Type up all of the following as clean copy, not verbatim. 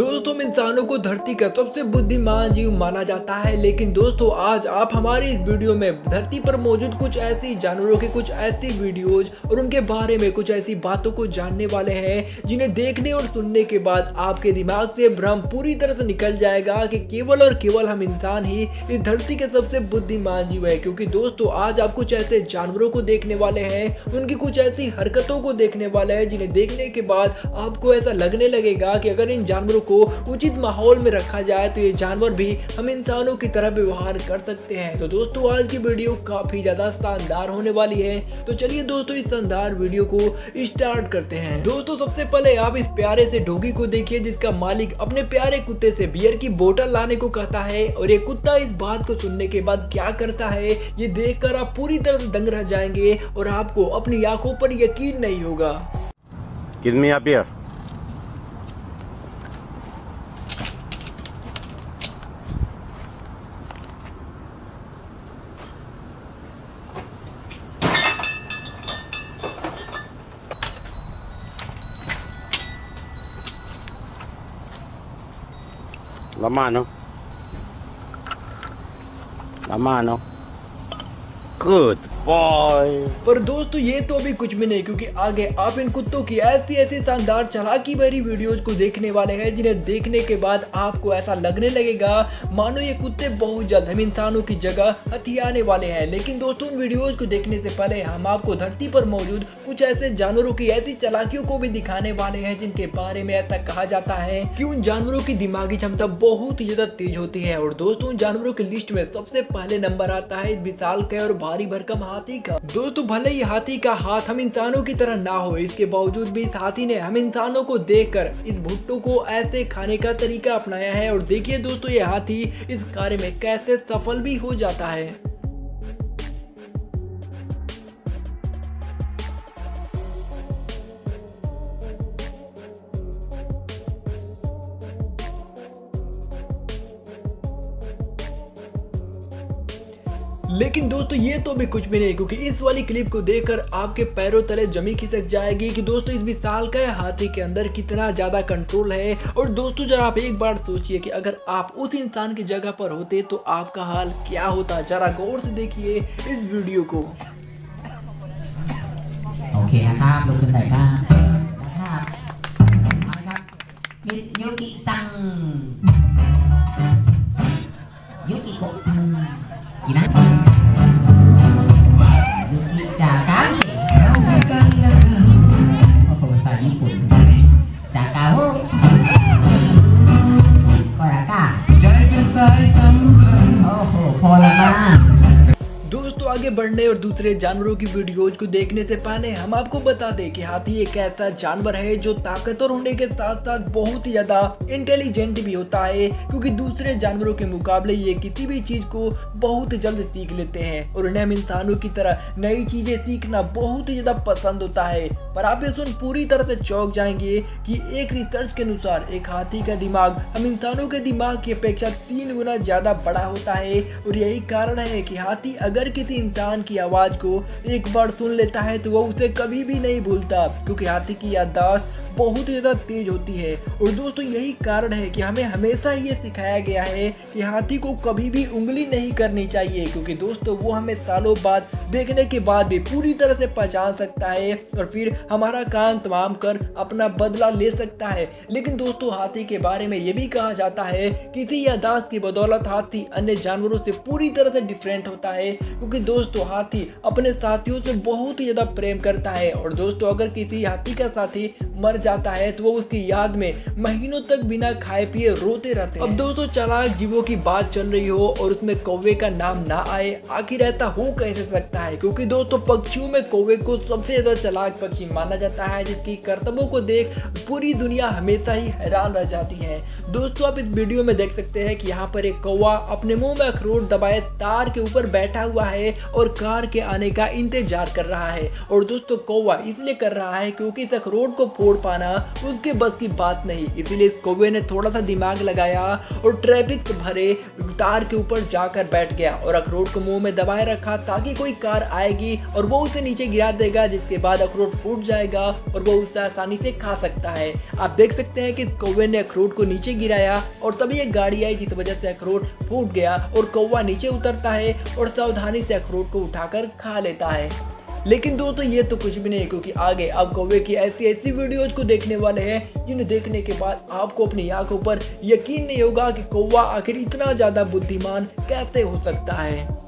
दोस्तों इंसानों को धरती का सबसे बुद्धिमान जीव माना जाता है, लेकिन दोस्तों आज आप हमारी इस वीडियो में धरती पर मौजूद कुछ ऐसी जानवरों के कुछ ऐसी वीडियोज और उनके बारे में कुछ ऐसी बातों को जानने वाले हैं जिन्हें देखने और सुनने के बाद आपके दिमाग से भ्रम पूरी तरह से निकल जाएगा कि केवल और केवल हम इंसान ही इस धरती के सबसे बुद्धिमान जीव है। क्योंकि दोस्तों आज आप कुछ ऐसे जानवरों को देखने वाले हैं, उनकी कुछ ऐसी हरकतों को देखने वाले हैं जिन्हें देखने के बाद आपको ऐसा लगने लगेगा कि अगर इन जानवरों को उचित माहौल में रखा जाए तो ये जानवर भी हम इंसानों की तरह व्यवहार कर सकते हैं। तो दोस्तों आज की वीडियो काफी ज्यादा शानदार होने वाली है, तो चलिए दोस्तों इस शानदार वीडियो को स्टार्ट करते हैं। दोस्तों सबसे पहले आप इस प्यारे से डॉगी को देखिए जिसका मालिक अपने प्यारे कुत्ते से बियर की बोतल लाने को कहता है और ये कुत्ता इस बात को सुनने के बाद क्या करता है ये देखकर आप पूरी तरह से दंग रह जाएंगे और आपको अपनी आंखों पर यकीन नहीं होगा। Give me a beer. La mano. La mano. Good boy. पर दोस्तों ये तो अभी कुछ भी नहीं, क्योंकि आगे आप इन कुत्तों की ऐसी ऐसी शानदार चालाकी भरी वीडियोज को देखने वाले हैं जिन्हें देखने के बाद आपको ऐसा लगने लगेगा मानो ये कुत्ते बहुत जल्द हम इंसानों की जगह हथियाने वाले हैं। लेकिन दोस्तों उन वीडियोज को देखने से पहले हम आपको धरती पर मौजूद कुछ ऐसे जानवरों की ऐसी चालाकियों को भी दिखाने वाले हैं जिनके बारे में ऐसा कहा जाता है कि उन जानवरों की दिमागी क्षमता बहुत ही ज्यादा तेज होती है। और दोस्तों उन जानवरों की लिस्ट में सबसे पहले नंबर आता है विशालकाय और भारी भरकम हाथी का। दोस्तों भले ही हाथी का हाथ हम इंसानों की तरह ना हो, इसके बावजूद भी इस हाथी ने हम इंसानों को देखकर इस भुट्टो को ऐसे खाने का तरीका अपनाया है। और देखिए दोस्तों ये हाथी इस कार्य में कैसे सफल भी हो जाता है। लेकिन दोस्तों ये तो भी कुछ भी नहीं, क्योंकि इस वाली क्लिप को देखकर आपके पैरों तले जमी खिसक जाएगी कि दोस्तों इस विशालकाय हाथी के अंदर कितना ज्यादा कंट्रोल है। और दोस्तों जरा आप एक बार सोचिए कि अगर आप उस इंसान की जगह पर होते तो आपका हाल क्या होता। जरा गौर से देखिए इस वीडियो को। ओकेนะครับลุกขึ้นได้ครับนะครับมาเลยครับมิสยูกิซังยูกิโกะซังกี่นะยูกิจากาโอ้โหภาษาญี่ปุ่นจากาโฮก็รากาโอ้โหพอละมาदोस्तों आगे बढ़ने और दूसरे जानवरों की वीडियोज को देखने से पहले हम आपको बता दें कि हाथी एक ऐसा जानवर है जो ताकतवर होने के साथ साथ बहुत ही ज्यादा इंटेलिजेंट भी होता है, क्योंकि दूसरे जानवरों के मुकाबले ये किसी भी चीज को बहुत जल्द सीख लेते हैं और उन्हें हम इंसानों की तरह नई चीजें सीखना बहुत ही ज्यादा पसंद होता है। पर आप ये सुन पूरी तरह से चौंक जाएंगे कि एक रिसर्च के अनुसार एक हाथी का दिमाग हम इंसानों के दिमाग की अपेक्षा 3 गुना ज्यादा बड़ा होता है। और यही कारण है कि हाथी अगर किसी इंसान की आवाज को एक बार सुन लेता है तो वह उसे कभी भी नहीं भूलता, क्योंकि हाथी की याददाश्त बहुत ही ज्यादा तेज होती है। और दोस्तों यही कारण है कि हमें हमेशा ये सिखाया गया है कि हाथी को कभी भी उंगली नहीं करनी चाहिए, क्योंकि दोस्तों वो हमें सालों बाद देखने के बाद भी पूरी तरह से पहचान सकता है और फिर हमारा कान तमाम कर अपना बदला ले सकता है। लेकिन दोस्तों हाथी के बारे में ये भी कहा जाता है कि इसी याददाश्त की बदौलत हाथी अन्य जानवरों से पूरी तरह से डिफरेंट होता है, क्योंकि दोस्तों हाथी अपने साथियों से बहुत ही ज्यादा प्रेम करता है। और दोस्तों अगर किसी हाथी का साथी मर जाता है तो वो उसकी याद में महीनों तक बिना खाए पिए रोते रहते हैं। अब दोस्तों चालाक जीवों की बात चल रही हो और उसमें कौवे का नाम ना आए, आखिर ऐसा हो कैसे सकता है? क्योंकि दोस्तों पक्षियों में कौवे को सबसे ज्यादा चालाक पक्षी माना जाता है, जिसकी करतबों को देख पूरी दुनिया हमेशा ही हैरान रह जाती है। दोस्तों आप इस वीडियो में देख सकते हैं कि यहाँ पर एक कौवा अपने मुंह में अखरोट दबाए तार के ऊपर बैठा हुआ है और कार के आने का इंतजार कर रहा है। और दोस्तों कौवा इसलिए कर रहा है क्योंकि इस अखरोट को फोड़ मोड़ पाना उसके बस की बात नहीं। इसीलिए इस कौवे ने थोड़ा सा दिमाग लगाया और ट्रैफिक भरे तार के ऊपर जाकर बैठ गया और अखरोट को मुंह में दबाए रखा ताकि कोई कार आएगी और वो उसे नीचे गिरा देगा, जिसके बाद अखरोट फूट जाएगा और वो उसे आसानी से खा सकता है। आप देख सकते हैं कि कौवे ने अखरोट को नीचे गिराया और तभी एक गाड़ी आई जिस वजह से अखरोट फूट गया और कौवा नीचे उतरता है और सावधानी से अखरोट को उठाकर खा लेता है। लेकिन दोस्तों ये तो कुछ भी नहीं, क्योंकि आगे आप कौवे की ऐसी वीडियोज को देखने वाले हैं जिन्हें देखने के बाद आपको अपनी आंखों पर यकीन नहीं होगा कि कौवा आखिर इतना ज्यादा बुद्धिमान कैसे हो सकता है।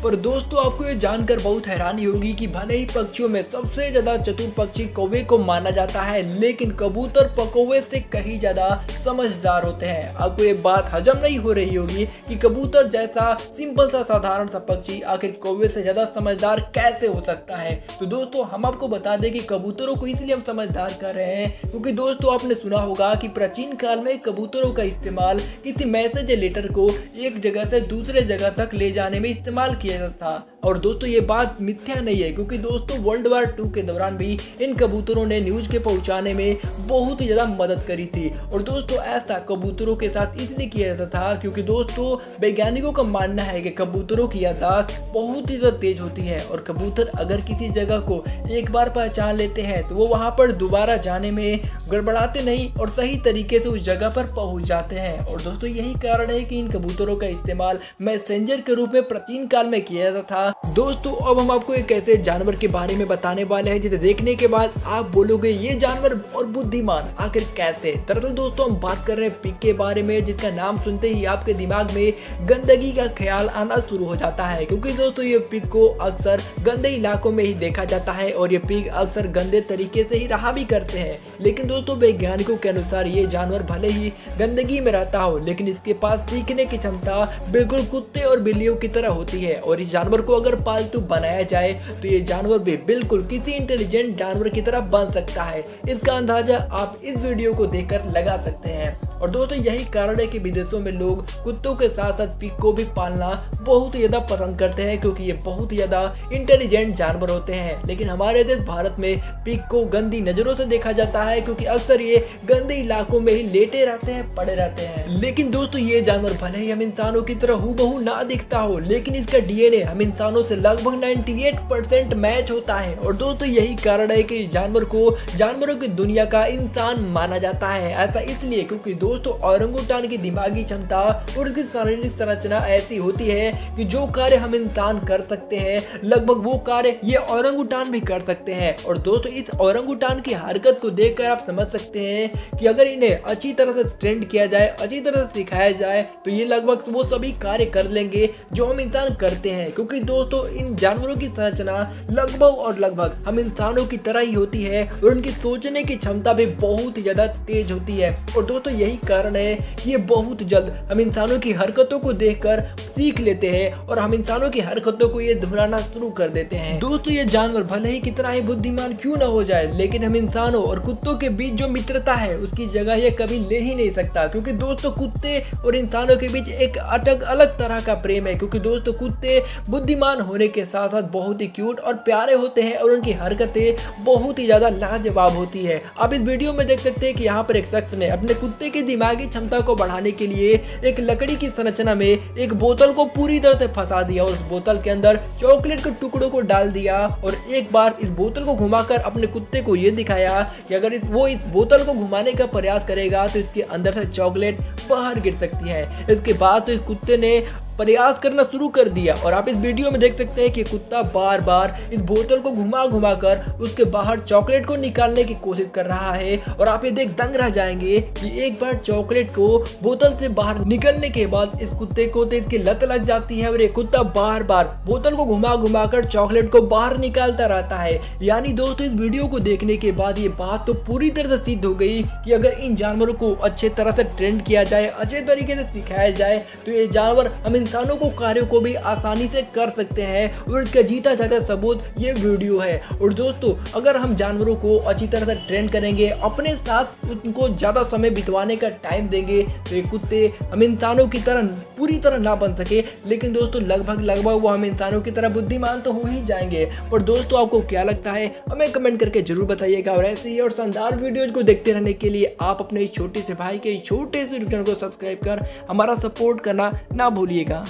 पर दोस्तों आपको ये जानकर बहुत हैरानी होगी कि भले ही पक्षियों में सबसे ज्यादा चतुर पक्षी कौवे को माना जाता है, लेकिन कबूतर कौवे से कहीं ज्यादा समझदार होते हैं। आपको ये बात हजम नहीं हो रही होगी कि कबूतर जैसा सिंपल सा साधारण सा पक्षी आखिर कौवे से ज्यादा समझदार कैसे हो सकता है। तो दोस्तों हम आपको बता दें कि कबूतरों को इसलिए हम समझदार कर रहे हैं क्योंकि दोस्तों आपने सुना होगा कि प्राचीन काल में कबूतरों का इस्तेमाल किसी मैसेज लेटर को एक जगह से दूसरे जगह तक ले जाने में इस्तेमाल किया था। और दोस्तों ये बात मिथ्या नहीं है, क्योंकि दोस्तों वर्ल्ड वार 2 के दौरान भी इन कबूतरों ने न्यूज के पहुंचाने में बहुत ही ज्यादा मदद करी थी। और दोस्तों ऐसा कबूतरों के साथ इसलिए किया जाता था क्योंकि दोस्तों वैज्ञानिकों का मानना है कि कबूतरों की याददाश्त बहुत ही ज्यादा तेज होती है और कबूतर अगर किसी जगह को एक बार पहचान लेते हैं तो वो वहां पर दोबारा जाने में गड़बड़ाते नहीं और सही तरीके से उस जगह पर पहुंच जाते हैं। और दोस्तों यही कारण है कि इन कबूतरों का इस्तेमाल मैसेंजर के रूप में प्राचीन काल में किया जाता था। दोस्तों अब हम आपको एक ऐसे जानवर के बारे में बताने वाले हैं जिसे देखने के बाद आप बोलोगे ये जानवर और बुद्धिमान आखिर कैसे। दरअसल दोस्तों हम बात कर रहे हैं पिग के बारे में, जिसका नाम सुनते ही आपके दिमाग में गंदगी का ख्याल आना शुरू हो जाता है, क्योंकि दोस्तों ये पिग को अक्सर गंदे इलाकों में ही देखा जाता है और ये पिग अक्सर गंदे तरीके से ही रहा भी करते हैं। लेकिन दोस्तों वैज्ञानिकों के अनुसार ये जानवर भले ही गंदगी में रहता हो लेकिन इसके पास सीखने की क्षमता बिल्कुल कुत्ते और बिल्लियों की तरह होती है और इस जानवर को अगर पालतू बनाया जाए तो ये जानवर भी बिल्कुल किसी इंटेलिजेंट जानवर की तरह बन सकता है। इसका अंदाजा आप इस वीडियो को देखकर लगा सकते हैं। और दोस्तों यही कारण है कि विदेशों में लोग कुत्तों के साथ साथ पिग को भी पालना बहुत ही ज्यादा पसंद करते हैं, क्योंकि ये बहुत ही ज्यादा इंटेलिजेंट जानवर होते हैं। लेकिन हमारे देश भारत में पिग को गंदी नजरों से देखा जाता है, क्योंकि अक्सर ये गंदे इलाकों में ही लेटे रहते हैं, पड़े रहते हैं। लेकिन दोस्तों ये जानवर भले ही हम इंसानों की तरह हूबहू ना दिखता हो, लेकिन इसका डीएनए हम इंसानों से लगभग 98% मैच होता है। और दोस्तों यही कारण है कि जानवर को जानवरों की दुनिया का इंसान माना जाता है। ऐसा इसलिए क्योंकि दोस्तों औरंगुटान की दिमागी क्षमता और उसकी शारीरिक संरचना ऐसी होती है कि जो कार्य हम इंसान कर सकते हैं लगभग वो कार्य ये औरंगुटान भी कर सकते हैं। और दोस्तों इस औरंगुटान की हरकत को देखकर आप समझ सकते हैं कि अगर इन्हें अच्छी तरह से ट्रेंड किया जाए, अच्छी तरह से सिखाया जाए तो ये लगभग वो सभी कार्य कर लेंगे जो हम इंसान करते हैं। क्योंकि दोस्तों इन जानवरों की संरचना लगभग हम इंसानों की तरह ही होती है और उनकी सोचने की क्षमता भी बहुत ही ज्यादा तेज होती है। और दोस्तों यही कारण है कि ये बहुत जल्द हम इंसानों की हरकतों को देखकर सीख लेते हैं और हम इंसानों की हरकतों को ये दोहराना शुरू कर देते हैं। दोस्तों ये जानवर भले ही कितना ही बुद्धिमान क्यों ना हो जाए, लेकिन हम इंसानों और कुत्तों के बीच जो मित्रता है उसकी जगह ये कभी ले ही नहीं सकता। क्योंकि दोस्तों कुत्ते और इंसानों के बीच एक अलग तरह का प्रेम है, क्योंकि दोस्तों कुत्ते बुद्धिमान होने के साथ साथ बहुत ही क्यूट और प्यारे होते हैं और उनकी हरकतें बहुत ही ज्यादा लाजवाब होती है। आप इस वीडियो में देख सकते हैं कि यहाँ पर एक शख्स ने अपने कुत्ते की दिमागी क्षमता को बढ़ाने के लिए एक लकड़ी की संरचना में एक बोतल को पूरी तरह से फंसा दिया और उस बोतल के अंदर चॉकलेट के टुकड़ों को डाल दिया और एक बार इस बोतल को घुमाकर अपने कुत्ते को ये दिखाया कि अगर वो इस बोतल को घुमाने का प्रयास करेगा तो इसके अंदर से चॉकलेट बाहर गिर सकती है। इसके बाद तो इस कुत्ते ने प्रयास करना शुरू कर दिया और आप इस वीडियो में देख सकते हैं कि कुत्ता बार बार इस बोतल को घुमा कर उसके बाहर चॉकलेट को निकालने की कोशिश कर रहा है। और आप ये देख दंग रह जाएंगे कि एक बार चॉकलेट को बोतल से बाहर निकलने के बाद इस कुत्ते को तो इसकी लत लग जाती है और ये कुत्ता बार बार बोतल को घुमा कर चॉकलेट को बाहर निकालता रहता है। यानी दोस्तों इस वीडियो को देखने के बाद ये बात तो पूरी तरह से सिद्ध हो गई कि अगर इन जानवरों को अच्छे तरह से ट्रेंड किया जाए, अच्छे तरीके से सिखाया जाए तो ये जानवर हम इंसानों को कार्यों को भी आसानी से कर सकते हैं और इसका जीता जाता सबूत ये वीडियो है। और दोस्तों अगर हम जानवरों को अच्छी तरह से ट्रेन करेंगे, अपने साथ उनको ज़्यादा समय बितवाने का टाइम देंगे तो ये कुत्ते हम इंसानों की तरह पूरी तरह ना बन सके, लेकिन दोस्तों लगभग वो हम इंसानों की तरह बुद्धिमान तो हो ही जाएंगे। पर दोस्तों आपको क्या लगता है हमें कमेंट करके जरूर बताइएगा। और ऐसे ही और शानदार वीडियोज को देखते रहने के लिए आप अपने छोटे से भाई के छोटे से चैनल को सब्सक्राइब कर हमारा सपोर्ट करना ना भूलिएगा।